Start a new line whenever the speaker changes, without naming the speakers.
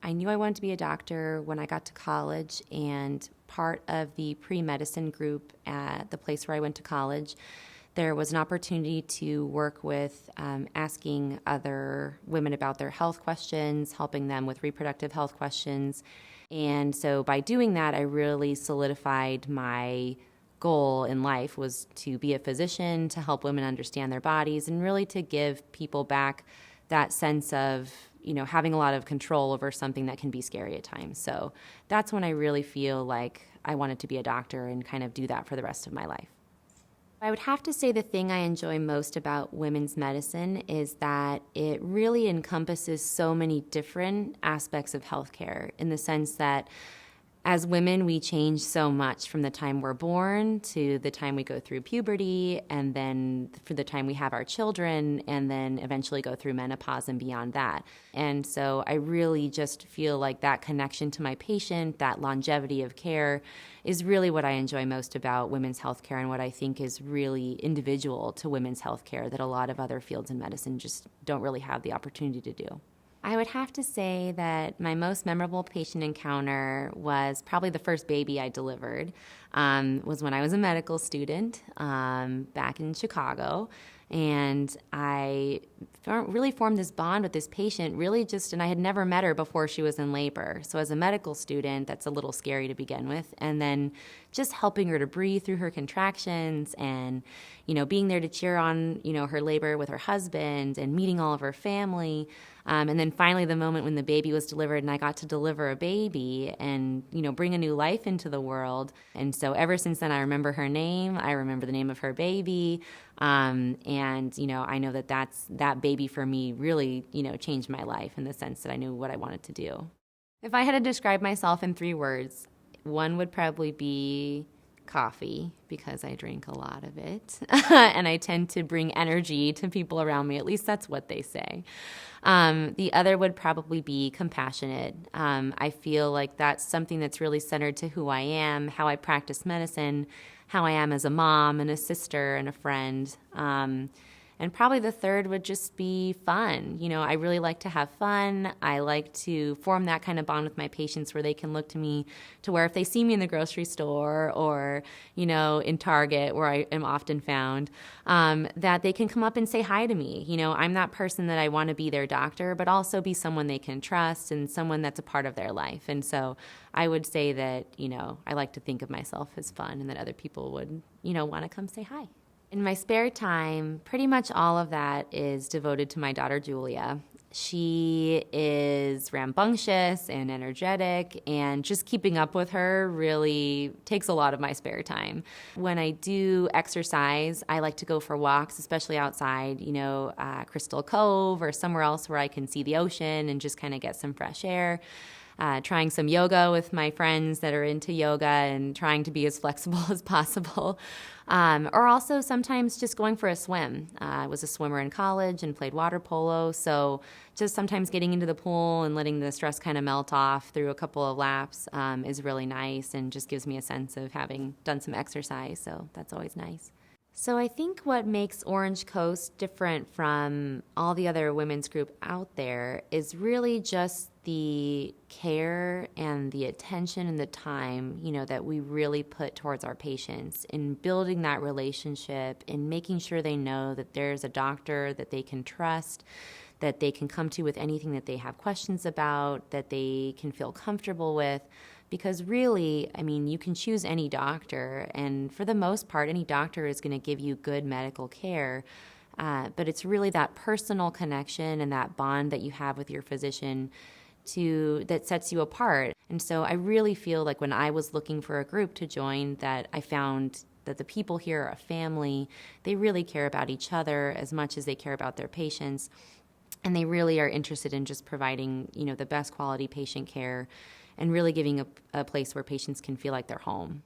I knew I wanted to be a doctor when I got to college, and part of the pre-medicine group at the place where I went to college, there was an opportunity to work with asking other women about their health questions, helping them with reproductive health questions. And so by doing that, I really solidified my goal in life was to be a physician, to help women understand their bodies, and really to give people back that sense of, having a lot of control over something that can be scary at times. So that's when I really feel like I wanted to be a doctor and kind of do that for the rest of my life. I would have to say the thing I enjoy most about women's medicine is that it really encompasses so many different aspects of healthcare, in the sense that as women, we change so much from the time we're born to the time we go through puberty, and then for the time we have our children, and then eventually go through menopause and beyond that. And so I really just feel like that connection to my patient, that longevity of care, is really what I enjoy most about women's healthcare, and what I think is really individual to women's healthcare that a lot of other fields in medicine just don't really have the opportunity to do. I would have to say that my most memorable patient encounter was probably the first baby I delivered, was when I was a medical student back in Chicago. And I really formed this bond with this patient, and I had never met her before she was in labor. So as a medical student, that's a little scary to begin with. And then just helping her to breathe through her contractions, and, being there to cheer on, her labor with her husband, and meeting all of her family. And then finally the moment when the baby was delivered and I got to deliver a baby and, bring a new life into the world. And so ever since then, I remember her name. I remember the name of her baby. And, I know that baby for me really, changed my life in the sense that I knew what I wanted to do. If I had to describe myself in 3 words, one would probably be coffee, because I drink a lot of it. And I tend to bring energy to people around me. At least that's what they say. The other would probably be compassionate. I feel like that's something that's really centered to who I am, how I practice medicine, how I am as a mom and a sister and a friend. And probably the third would just be fun. I really like to have fun. I like to form that kind of bond with my patients where they can look to me, to where if they see me in the grocery store or, in Target, where I am often found, that they can come up and say hi to me. I'm that person that I want to be their doctor, but also be someone they can trust and someone that's a part of their life. And so I would say that, I like to think of myself as fun, and that other people would, want to come say hi. In my spare time, pretty much all of that is devoted to my daughter, Julia. She is rambunctious and energetic, and just keeping up with her really takes a lot of my spare time. When I do exercise, I like to go for walks, especially outside, Crystal Cove or somewhere else where I can see the ocean and just kind of get some fresh air. Trying some yoga with my friends that are into yoga, and trying to be as flexible as possible. Or also sometimes just going for a swim. I was a swimmer in college and played water polo, so just sometimes getting into the pool and letting the stress kind of melt off through a couple of laps is really nice, and just gives me a sense of having done some exercise, so that's always nice. So I think what makes Orange Coast different from all the other women's group out there is really just the care and the attention and the time, that we really put towards our patients in building that relationship, in making sure they know that there's a doctor that they can trust, that they can come to with anything that they have questions about, that they can feel comfortable with. Because really, you can choose any doctor, and for the most part, any doctor is going to give you good medical care. But it's really that personal connection and that bond that you have with your physician that sets you apart. And so I really feel like when I was looking for a group to join, that I found that the people here are a family. They really care about each other as much as they care about their patients. And they really are interested in just providing, the best quality patient care, and really giving a place where patients can feel like they're home.